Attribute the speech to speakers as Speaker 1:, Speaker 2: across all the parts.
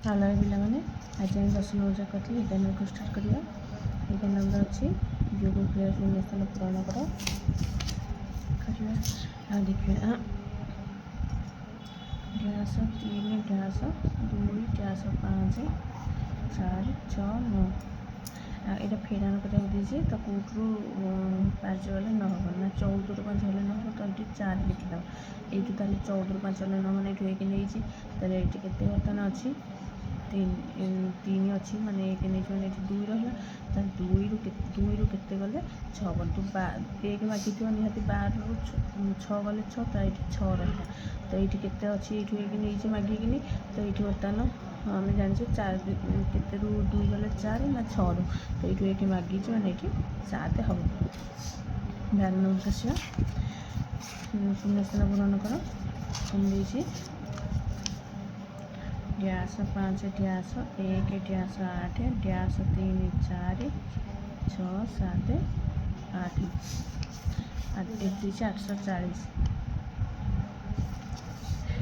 Speaker 1: Hello ପିଲାମାନେ, ଆଜି ଆମେ 10 ନମ୍ବର କରିଥିଲି 11 ନମ୍ବରକୁ ଷ୍ଟାର୍ଟ କରିବା। 11 ନମ୍ବର ଅଛି ଯୋଗ କ୍ରିୟା ଶୂନ୍ୟସ୍ଥାନ ପୂରଣ କର କରିବା। ଆଉ ଦେଖିବା ଡ୍ୟାସ 3 ଡ୍ୟାସ 2 ଡ୍ୟାସ 5 4 6 9। ଏଇଟା ଫେରାଣ କରିବାକୁ ଦେଇଛି ତ କୋଉଠୁ 5 ଗଲେ ନ ହେବ ନା 14ରୁ 5 ଗଲେ ନ ହେବ, ତ ଏଇଠି 4 ଲେଖିଦେବ। ଏଇଠୁ ତାହେଲେ 14ରୁ 5 ଗଲେ ନ ମାନେ ଏଇଠୁ 1 ନେଇଛି, ତାହେଲେ ଏଇଠି କେତେ ବର୍ତ୍ତମାନ ଅଛି 3 ଅଛି, ମାନେ 1 ନେଇଛି ମାନେ ଏଇଠି 2 ରହିଲା। ତାହେଲେ 2ରୁ କେତେ ଗଲେ 6 ହେବ। 1 ମାଗିଥିବ ନିହାତି 12ରୁ 6 ଗଲେ 6, ତ ଏଇଠି 6 ରହିଲା। ତ ଏଇଠି କେତେ ଅଛି, ଏଇଠୁ 1 ନେଇଛି ମାଗିକିନି, ତ ଏଇଠି ବର୍ତ୍ତମାନ ଆମେ ଜାଣିଛୁ 4 କେତେରୁ 2 ଗଲେ 4 ନା 6ରୁ, ତ ଏଇଠୁ 1 ମାଗିଛି ମାନେ ଏଇଠି 7 ହେବ। 12 ନମ୍ବରକୁ ଆସିବା। ଶୂନ୍ୟସ୍ଥାନ ପୂରଣ କର। କଣ ଦେଇଛି ଡ୍ୟାସ 5 ଡ୍ୟାସ 1 ଡ୍ୟାସ 8 ଡ୍ୟାସ 3 4 6 7 8 ଦେଇଛି 840।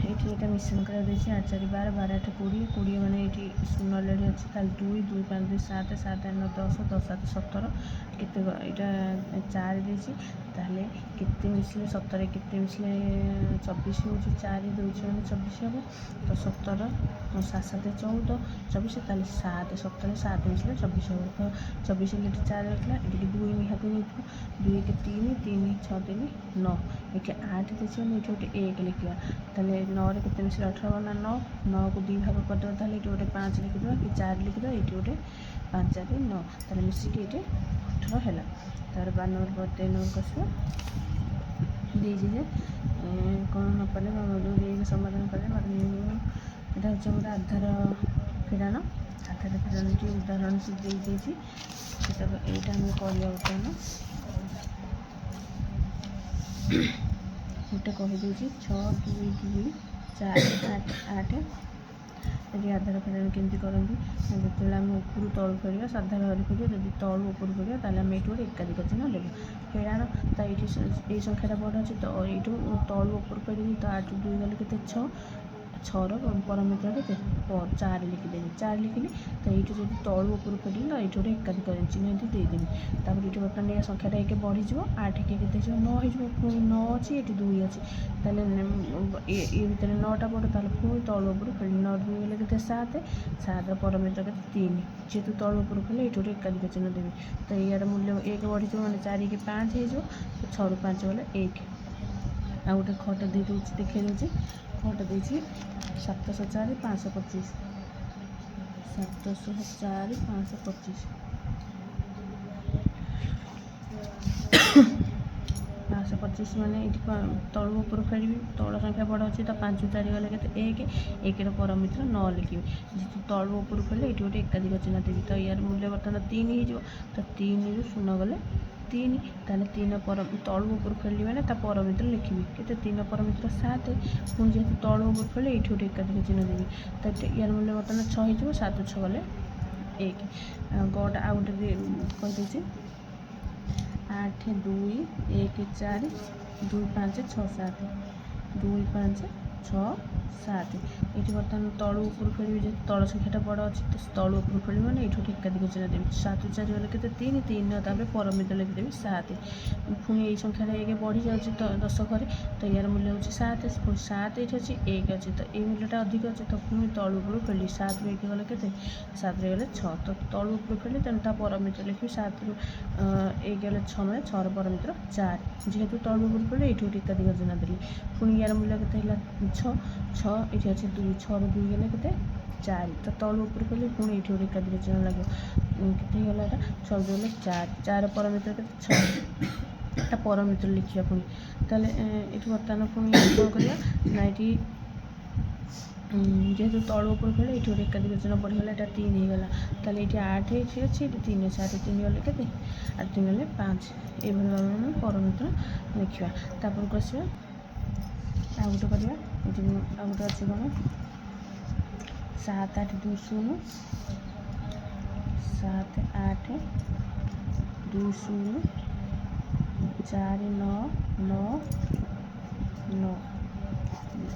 Speaker 1: ଏଇଠି ଏଇଟା ମିଶ୍ରଣ କରିବାକୁ ଦେଇଛି 8 4 12 12 8 20 20 ମାନେ ଏଇଠି ଶୂନ ଅଲରେଡ଼ି ଅଛି। ତାହେଲେ 2 2 5 2 7 7 8 9 10 10 7 17 କେତେ ଏଇଟା 4 ଦେଇଛି। ତାହେଲେ କେତେ ମିଶିଲେ 17 କେତେ ମିଶିଲେ 24 ହେଉଛି, 4 ଦେଉଛି ମାନେ 24 ହେବ। ତ 17 7 7 14 24, ତାହେଲେ 7 17 7 ମିଶିଲେ 24 ହେବ। ତ 24 ଏଠି 4 ରଖିଲା, ଏଠିକି 2 ନିହାତି ନେଇଥିବ। 2 1 3 3 6 3 9, ଏଠି 8 ଦେଇଛି ମାନେ ଏଠି ଗୋଟେ 1 ଲେଖିବା। ତାହେଲେ 9ରେ କେତେ ମିଶିଲେ 18 ହେବ ନା 9, 9କୁ 2 ଭାଗ କରିଦେବା। ତାହେଲେ ଏଇଠି ଗୋଟେ 5 ଲେଖିଦେବା କି 4 ଲେଖିଦେବା, ଏଇଠି ଗୋଟେ 5 4 9, ତାହେଲେ ମିଶିକି ଏଇଠି 18 ହେଲା। ତାପରେ 12 ନମ୍ବର 13 ନମ୍ବରକୁ ଆସିବା। ଦେଇଛି ଯେ କ'ଣ ନ କଲେ ସମାଧାନ କଲେ ଏଇଟା ହେଉଛି ଆମର ଆଧାର ଫେରାଣ। ଆଧାର ଫେରାଣଟି ଉଦାହରଣ ଦେଇଛି, ସେଟାକୁ ଏଇଟା ଆମେ କରିବା ବର୍ତ୍ତମାନ। ଗୋଟେ କହିଦେଉଛି 6 2 2 4 8 8। ଏଠି ଆଧାର ଫେରାଣ କେମିତି କରନ୍ତି, ଯେତେବେଳେ ଆମେ ଉପରୁ ତଳୁ ଫେରିବା ସାଧା ଭାବରେ ଫେରିବା, ଯଦି ତଳୁ ଉପରୁ ଫେରିବା ତାହେଲେ ଆମେ ଏଇଠି ଗୋଟେ ଏକାଧିକ ଚିହ୍ନ ଦେବା। ଫେରାଣ ତ ଏଇଠି ଏଇ ସଂଖ୍ୟାଟା ବଡ଼ ଅଛି, ତ ଏଇଠୁ ତଳୁ ଉପରୁ ଫେରିବି, ତ 8ରୁ 2 ଗଲେ କେତେ 6, 6ର ପରମିତ୍ର କେତେ 4 ଲିଖିଦେବି। 4 ଲିଖିଲି, ତ ଏଇଠୁ ଯଦି ତଳୁ ଉପରୁ ଫେରିଲି ତ ଏଇଠି ଗୋଟେ ଏକାଧିକ ଚିହ୍ନ ଏମିତି ଦେଇଦେବି। ତାପରେ ଏଇଠି ବର୍ତ୍ତମାନ ଏ ସଂଖ୍ୟାଟା 1 ବଢ଼ିଯିବ, 8 କେତେ ହେଇଯିବ 9 ହେଇଯିବ। ପୁଣି 9 ଅଛି, ଏଠି 2 ଅଛି, ତାହେଲେ ଏ ଭିତରେ 9ଟା ବଡ଼, ତାହେଲେ ପୁଣି ତଳୁ ଉପରୁ ଫେରିଲି। 9 2 ଗଲେ କେତେ 7, 7ର ପରମିତ୍ର କେତେ 3, ଯେହେତୁ ତଳୁ ଉପରୁ ଫେରିଲେ ଏଇଠି ଗୋଟେ ଏକାଧିକ ଚିହ୍ନ ଦେବି। ତ ଏଇଆର ମୂଲ୍ୟ 1 ବଢ଼ିଯିବ ମାନେ 4 1 5 ହେଇଯିବ। ତ 6ରୁ 5 ଗଲେ 1। ଆଉ ଗୋଟେ ଖଟା ଦେଇ ଦେଉଛି, ଦେଖାଇ ଦେଉଛି। ଖଟା ଦେଇଛି 704 525, 704 525, 525 ମାନେ ଏଇଠି ତଳୁ ଉପରୁ ଫେରିବି, ତଳ ସଂଖ୍ୟା ବଡ଼ ଅଛି, ତ 5 4 ଗଲେ କେତେ 1, 1ର ପରମିତ୍ର 9 ଲେଖିବି। ଯେହେତୁ ତଳୁ ଉପରୁ ଫେରିଲେ ଏଇଠି ଗୋଟେ ଏକାଧିକ ଚିହ୍ନ ଦେବି, ତ ୟାର ମୂଲ୍ୟ ବର୍ତ୍ତମାନ 3 ହେଇଯିବ। ତ 3ରୁ 0 ଗଲେ 3, ତାହେଲେ 3 ତଳୁ ଉପରୁ ଫେରିଲି ମାନେ ତା ପରମିତ୍ର ଲେଖିବି। କେତେ 3ର ପରମିତ୍ର 7, ପୁଣି ଯେହେତୁ ତଳୁ ଉପରୁ ଫେରିଲେ ଏଇଠି ଗୋଟେ ଏକାଧିକ ଚିହ୍ନ ଦେବି। ତ ୟାର ମୂଲ୍ୟ ବର୍ତ୍ତମାନ 6 ହେଇଯିବ। 7 6 ଗଲେ 1। ଗଟା ଆଉ ଗୋଟେ କହିଦେଉଛି 8 2 1 4 2 5 6 7, 2 5 6 7। ଏଇଠି ବର୍ତ୍ତମାନ ତଳୁ ଉପରୁ ଫେରିବି, ଯେହେତୁ ତଳ ସଂଖ୍ୟାଟା ବଡ଼ ଅଛି, ତ ତଳୁ ଉପରୁ ଫେରିବି ମାନେ ଏଇଠି ଗୋଟେ ଏକାଧିକ ଚିହ୍ନ ଦେବି। 7 4 ଗଲେ କେତେ 3, 3ର ତାପରେ ପରମିତ୍ର ଲେଖିଦେବି 7। ପୁଣି ଏଇ ସଂଖ୍ୟାଟା 1 ବଢ଼ିଯାଉଛି ତ 10 ଘରେ, ତ ୟାର ମୂଲ୍ୟ ହେଉଛି 7। ପୁଣି 7 ଏଇଠି ଅଛି, 1 ଅଛି, ତ ଏଇ ମୂଲ୍ୟଟା ଅଧିକ ଅଛି, ତ ପୁଣି ତଳୁ ଉପରୁ ଫେରିଲି। 7ରୁ 1 ଗଲେ କେତେ 7ରେ ଗଲେ 6, ତ ତଳୁ ଉପରୁ ଫେରିଲି, ତେଣୁ ତା ପରମିତ୍ର ଲେଖିବି। 7ରୁ 1 ଗଲେ 6 ମାନେ 6ର ପରମିତ୍ର 4, ଯେହେତୁ ତଳୁ ଉପରୁ ଫେରିଲି ଏଇଠି ଗୋଟେ ଏକାଧିକ ଚିହ୍ନ ଦେଲି। ପୁଣି ୟାର ମୂଲ୍ୟ କେତେ ହେଲା 6, 6 ଏଇଠି ଅଛି 2, 6ରୁ 2 ଗଲେ କେତେ 4, ତ ତଳୁ ଉପରୁ ଫେରିଲି ପୁଣି ଏଇଠି ଗୋଟେ ଏକାଧିକ ଚିହ୍ନ ଲାଗିବ। କେତେ ହେଇଗଲା ଏଇଟା 6 2 ଗଲେ 4, 4ର ପରମିତ୍ର କେତେ 6, ତା ପରମିତ୍ର ଲେଖିବା। ପୁଣି ତାହେଲେ ଏଇଠି ବର୍ତ୍ତମାନ ପୁଣି କ'ଣ କରିବା ନା ଏଇଠି ଯେହେତୁ ତଳୁ ଉପରୁ ଫେରିଲେ ଏଇଠି ଗୋଟେ ଏକାଧିକ ଚିହ୍ନ ପଡ଼ିଗଲା, ଏଇଟା 3 ହେଇଗଲା। ତାହେଲେ ଏଇଠି 8 ଏଇଠି ଅଛି, ଏଇଠି 3 ଅଛି, 8 3 ଗଲେ କେତେ 8 3 ଗଲେ 5। ଏଇଭଳି ଭାବରେ ଆମେ ପରମିତ୍ର ଲେଖିବା। ତାପରକୁ ଆସିବା ଆଉ ଗୋଟେ କରିବା। ଏଠି ଆଉ ଗୋଟେ ଅଛି କ'ଣ 7 8 2 0, 7 8 2 0 4 9 9 9।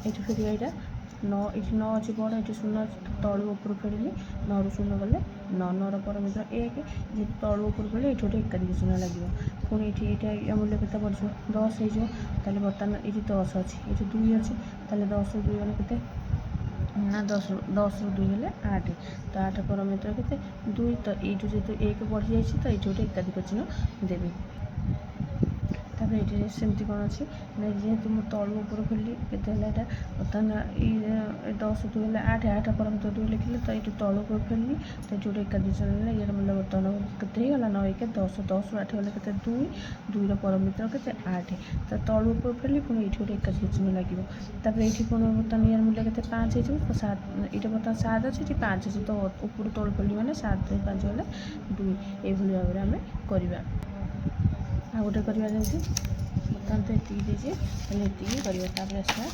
Speaker 1: ଏଇଠି ଫେରିବା, ଏଇଟା ନଅ ଏଠି ନଅ ଅଛି ବଡ଼, ଏଠି ଶୂନ ଅଛି, ତଳୁ ଉପରୁ ଫେରିଲି, ନଅରୁ ଶୂନ ଗଲେ ନଅର ପରମିତ୍ର 1, ଯେହେତୁ ତଳୁ ଉପରୁ ଫେରିଲେ ଏଠି ଗୋଟେ ଏକାଧିକ ଚିହ୍ନ ଲାଗିବ। ପୁଣି ଏଠି ଏଇଟା ୟା ମୂଲ୍ୟ କେତେ ପଡ଼ିଯିବ 10 ହେଇଯିବ। ତାହେଲେ ବର୍ତ୍ତମାନ ଏଠି 10 ଅଛି, ଏଠି 2 ଅଛି, ତାହେଲେ 10ରୁ 2 ଗଲେ କେତେ ନା 10ରୁ 2 ହେଲେ 8, ତ 8 ପରମିତ୍ର କେତେ 2, ତ ଏଇଠୁ ଯେହେତୁ 1 ବଢ଼ିଯାଇଛି ତ ଏଇଠି ଗୋଟେ ଏକାଧିକ ଚିହ୍ନ ଦେବି। ତାପରେ ଏଠି ସେମିତି କ'ଣ ଅଛି ନା ଯେହେତୁ ମୁଁ ତଳୁ ଉପରୁ ଫେରିଲି କେତେ ହେଲା ଏଇଟା ବର୍ତ୍ତମାନ ଏଇ 10ରୁ 2 ହେଲେ 8, 8 ପରମିତ୍ର 2 ଲେଖିଲେ, ତ ଏଇଠି ତଳୁ ଉପରୁ ଫେରିଲି ତ ଏଠି ଗୋଟେ ଏକାଧିକ ଚିହ୍ନ ହେଲା। ଇଏର ମୂଲ୍ୟ ବର୍ତ୍ତମାନ କେତେ ହେଇଗଲା 9 1 10, 10ରୁ 8 ଗଲେ କେତେ 2, 2ର ପରମିତ୍ର କେତେ 8, ତ ତଳୁ ଉପରୁ ଫେରିଲି ପୁଣି ଏଇଠି ଗୋଟେ ଏକାଧିକ ଚିହ୍ନ ଲାଗିବ। ତାପରେ ଏଇଠି ପୁଣି ବର୍ତ୍ତମାନ ଇଏର ମୂଲ୍ୟ କେତେ 5 ହେଇଯିବ, ତ 7 ଏଇଟା ବର୍ତ୍ତମାନ 7 ଅଛି, ଏଠି 5 ଅଛି, ତ ଉପରୁ ତଳୁ ଫେରିଲି ମାନେ 7 5 ଗଲେ 2, ଏଇଭଳି ଭାବରେ ଆମେ କରିବା। ଆଉ ଗୋଟେ କରିବା ଯେମିତି ବର୍ତ୍ତମାନ ତ ଏତିକି ଦେଇଛି, ତାହେଲେ ଏତିକି କରିବା। ତାପରେ ଆସିବା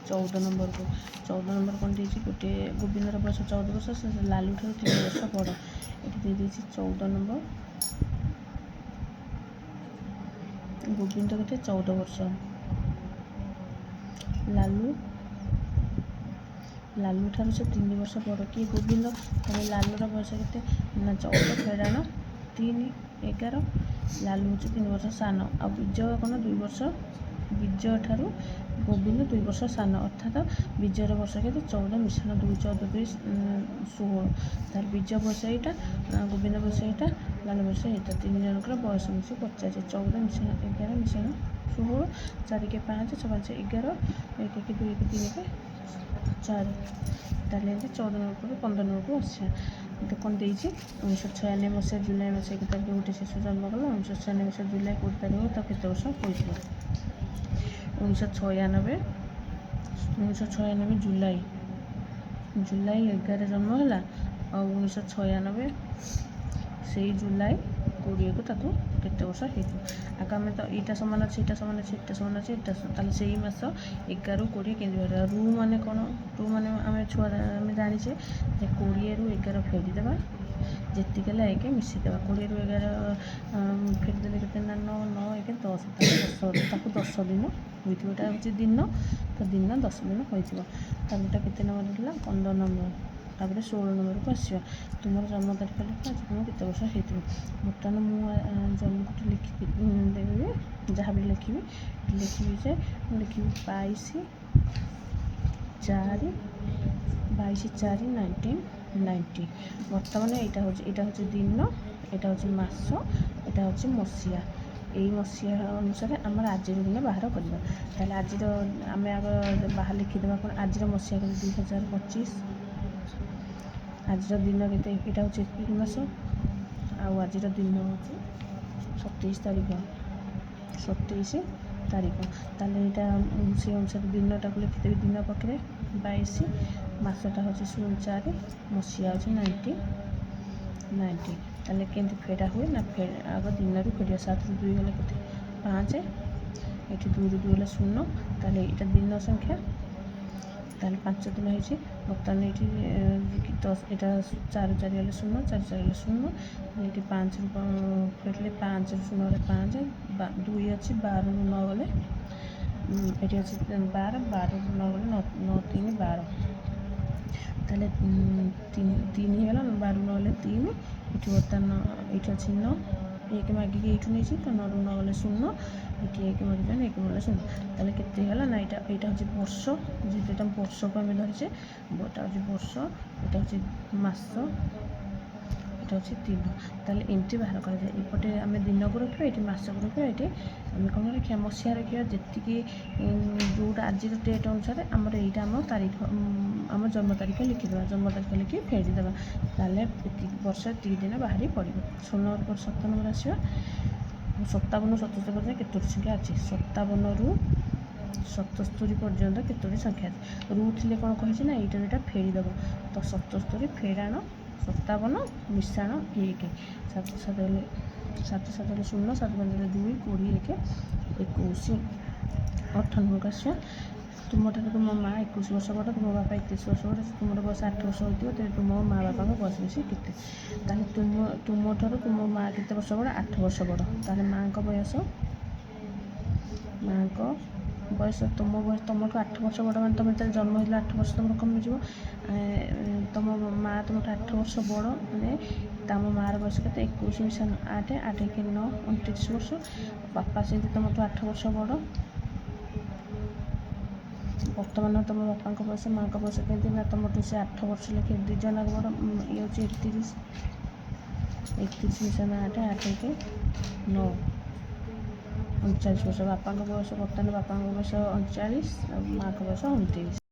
Speaker 1: 14 ନମ୍ବରକୁ। 14 ନମ୍ବର କ'ଣ ଦେଇଛି, ଗୋଟିଏ ଗୋବିନ୍ଦର ବୟସ 14 ବର୍ଷ, ସେ ଲାଲୁ ଠାରୁ 3 ବର୍ଷ ବଡ଼। ଏଠି ଦେଇଦେଇଛି 14 ନମ୍ବର, ଗୋବିନ୍ଦ କେତେ 14 ବର୍ଷ, ଲାଲୁ ଠାରୁ ସେ 3 ବର୍ଷ ବଡ଼। କିଏ ଗୋବିନ୍ଦ, ତାହେଲେ ଲାଲୁର ବୟସ କେତେ ନା 14 ଫେଡ଼ାଣ 3 11, ଲାଲୁ ହେଉଛି 3 ବର୍ଷ ସାନ। ଆଉ ବିଜୟ କ'ଣ 2 ବର୍ଷ, ବିଜୟ ଠାରୁ ଗୋବିନ୍ଦ 2 ବର୍ଷ ସାନ, ଅର୍ଥାତ୍ ବିଜୟର ବର୍ଷ କେତେ 14 ମିଶାଣ 2 14 2 16, ତାହେଲେ ବିଜୟ ବୟସ ଏଇଟା, ଗୋବିନ୍ଦ ବୟସ ଏଇଟା, ଲାଲୁ ବୟସ ଏଇଟା, 3 ଜଣଙ୍କର ବୟସ ମିଶି 50, 14 ମିଶାଣ 11 ମିଶାଣ 16, 4 କେ 5 6 5 11, 1 1 2 1 3 1 4, ତାହେଲେ ଏମିତି 14 ନମ୍ବରରୁ 15 ନମ୍ବରକୁ ଆସିବା। ମୋତେ କ'ଣ ଦେଇଛି 1996 ମସିହା ଜୁଲାଇ ମାସ 1 ତାରିଖ ଗୋଟେ ଶିଶୁ ଜନ୍ମ କଲା। 1996 ମସିହା ଜୁଲାଇ 1 ତାରିଖ ତାକୁ କେତେ ବର୍ଷ ହୋଇଥିବ। 1996 ଜୁଲାଇ 11 ଜନ୍ମ ହେଲା, ଆଉ 1996 ସେଇ ଜୁଲାଇ 20କୁ ତାକୁ କେତେ ବର୍ଷ ହେଇଥିବ। ଆଗ ଆମେ ତ ଏଇଟା ସମାନ ଅଛି, ଏଇଟା ସମାନ ଅଛି, ଏଇଟା ସମାନ ଅଛି, ଏଇଟା, ତାହେଲେ ସେଇ ମାସ 11ରୁ 20 କେମିତି ବାହାରିବା। ରୁ ମାନେ କ'ଣ, ରୁ ମାନେ ଆମେ ଛୁଆ ଆମେ ଜାଣିଛେ ଯେ 20ରୁ 11 ଫେରିଦେବା, ଯେତିକି ହେଲା 1 ମିଶିଦେବା। 20ରୁ 11 ଫେରିଦେଲେ କେତେ ନା 9 9 1 10, ତାକୁ 10 ଦିନ ହୋଇଥିବ। ଏଇଟା ହେଉଛି ଦିନ, ତ ଦିନ 10 ଦିନ ହୋଇଥିବ। ତାପରେ ଏଇଟା କେତେ ନମ୍ବର ହେଲା 15 ନମ୍ବର। ତାପରେ 16 ନମ୍ବରକୁ ଆସିବା। ତୁମର ଜନ୍ମ ତାରିଖ ଲେଖା, ଆଜି ତୁମକୁ କେତେ ବର୍ଷ ହେଇଥିବ। ବର୍ତ୍ତମାନ ମୁଁ ଜନ୍ମକୁ ଦେବି, ଯାହା ବି ଲେଖିବି ଯେ ମୁଁ ଲେଖିବି 22/4/1990। ବର୍ତ୍ତମାନ ଏଇଟା ହେଉଛି ଦିନ, ଏଇଟା ହେଉଛି ମାସ, ଏଇଟା ହେଉଛି ମସିହା। ଏଇ ମସିହା ଅନୁସାରେ ଆମର ଆଜିର ଦିନ ବାହାର କରିବା। ତାହେଲେ ଆଜିର ଆମେ ଆଗ ବାହାର ଲେଖିଦେବା କ'ଣ, ଆଜିର ମସିହା କେତେ 2025, ଆଜିର ଦିନ କେତେ, ଏଇଟା ହେଉଛି ଏପ୍ରିଲ ମାସ, ଆଉ ଆଜିର ଦିନ ହେଉଛି 27 ତାରିଖ। ତାହେଲେ ଏଇଟା ସେଇ ଅନୁସାରେ ଦିନଟାକୁ ଲେଖିଦେବି, ଦିନ ପାଖରେ 22, ମାସଟା ହେଉଛି 04, ମସିହା ହେଉଛି 1990। ତାହେଲେ କେମିତି ଫେଡ଼ା ହୁଏ ନା ଆଗ ଦିନରୁ ଫେରିବା। 7ରୁ 2 ଗଲେ କେତେ 5, ଏଠି 2ରୁ 2 ଗଲେ 0, ତାହେଲେ ଏଇଟା ଦିନ ସଂଖ୍ୟା, ତାହେଲେ 5 ଦିନ ହେଇଛି। ବର୍ତ୍ତମାନ ଏଇଠି 10, ଏଇଟା 4ରୁ 4 ଗଲେ 0, 4 4 ଗଲେ 0, ଏଇଠି 5ରୁ ଫେରିଲେ 5ରୁ 0 ଗଲେ 5, 2 ଅଛି, 12ରୁ 9 ଗଲେ ଏଠି ଅଛି 12, 12ରୁ 9 ଗଲେ 9 3 12, ତାହେଲେ 3 ହେଇଗଲା, 12ରୁ 9 ଗଲେ 3, ଏଠି ବର୍ତ୍ତମାନ ଏଇଠି ଅଛି 9, 1 ମାଗିକି ଏଇଠୁ ନେଇଛି, ତ 9ରୁ 9 ଗଲେ 0, ଏଠି 1 ମାଗିଛନ୍ତି 1 ଗଲେ 0, ତାହେଲେ କେତେ ହେଇଗଲା ନା ଏଇଟା ହେଉଛି ବର୍ଷ, ଯେହେତୁ ଏଇଟା ବର୍ଷକୁ ଆମେ ଧରିଛେ, ଏଇଟା ହେଉଛି ବର୍ଷ, ଏଇଟା ହେଉଛି ମାସ, ଏଇଟା ହେଉଛି ଦିନ। ତାହେଲେ ଏମିତି ବାହାର କରାଯାଏ। ଏପଟେ ଆମେ ଦିନକୁ ରଖିବା, ଏଇଠି ମାସକୁ ରଖିବା, ଏଇଠି ଆମେ କ'ଣ ରଖିବା ମସିହା ରଖିବା। ଯେତିକି ଯେଉଁଟା ଆଜିର ଡେଟ୍ ଅନୁସାରେ ଆମର ଏଇଟା ଆମ ତାରିଖ, ଆମ ଜନ୍ମ ତାରିଖ ଲେଖିଦେବା, ଜନ୍ମ ତାରିଖ ଲେଖି ଫେରିଦେବା। ତାହେଲେ ଏତିକି ବର୍ଷ ଏତିକି ଦିନ ବାହାରି ପଡ଼ିବ। 16 ନମ୍ବର 7 ନମ୍ବର ଆସିବା। 57ରୁ 77 ପର୍ଯ୍ୟନ୍ତ କେତୋଟି ସଂଖ୍ୟା ଅଛି। 57ରୁ 77 ପର୍ଯ୍ୟନ୍ତ କେତୋଟି ସଂଖ୍ୟା ଅଛି। ରୁ ଥିଲେ କ'ଣ କହିଛି ନା ଏଇଟା ଫେରିଦେବ, ତ 77 ଫେଡ଼ାଣ 57 ମିଶାଣ 1, 7 7 ହେଲେ 7 7 ହେଲେ 0, 7 5 ହେଲେ 2, 20 1 21, 18 ନମ୍ବରକୁ ଆସିବା। ତୁମଠାରୁ ତୁମ ମା 21 ବର୍ଷ ବଡ଼, ତୁମ ବାପା 31 ବର୍ଷ ବଡ଼, ତୁମର ବୟସ 8 ବର୍ଷ ହୋଇଥିବ, ତେବେ ତୁମ ମା ବାପାଙ୍କ ବୟସ ମିଶି କେତେ। ତାହେଲେ ତୁମଠାରୁ ତୁମ ମା କେତେ ବର୍ଷ ବଡ଼, 8 ବର୍ଷ ବଡ଼। ତାହେଲେ ମାଆଙ୍କ ବୟସ ବୟସ ତୁମଠୁ 8 ବର୍ଷ ବଡ଼ ମାନେ ତୁମେ ଯେତେବେଳେ ଜନ୍ମ ହେଇଥିଲା 8 ବର୍ଷ ତୁମର କମିଯିବ। ତୁମ ମାଆ ତୁମଠୁ 8 ବର୍ଷ ବଡ଼ ମାନେ ତମ ମାଆର ବୟସ କେତେ 21 ମିଶା 8 8 1 9 29 ବର୍ଷ। ବାପା ସେମିତି ତୁମଠୁ 8 ବର୍ଷ ବଡ଼। ବର୍ତ୍ତମାନ ତୁମ ବାପାଙ୍କ ବୟସ ମାଆଙ୍କ ବୟସ କେମିତି ନା ତୁମଠୁ ସେ 8 ବର୍ଷ ଲେଖେ 2 ଜଣ ବଡ଼। ଇଏ ହେଉଛି 31 ମିଶା 8 8 1 9 39 ବର୍ଷ। ବାପାଙ୍କ ବୟସ ବର୍ତ୍ତମାନ ବାପାଙ୍କ ବୟସ 39 ଆଉ ମାଆଙ୍କ ବୟସ 29।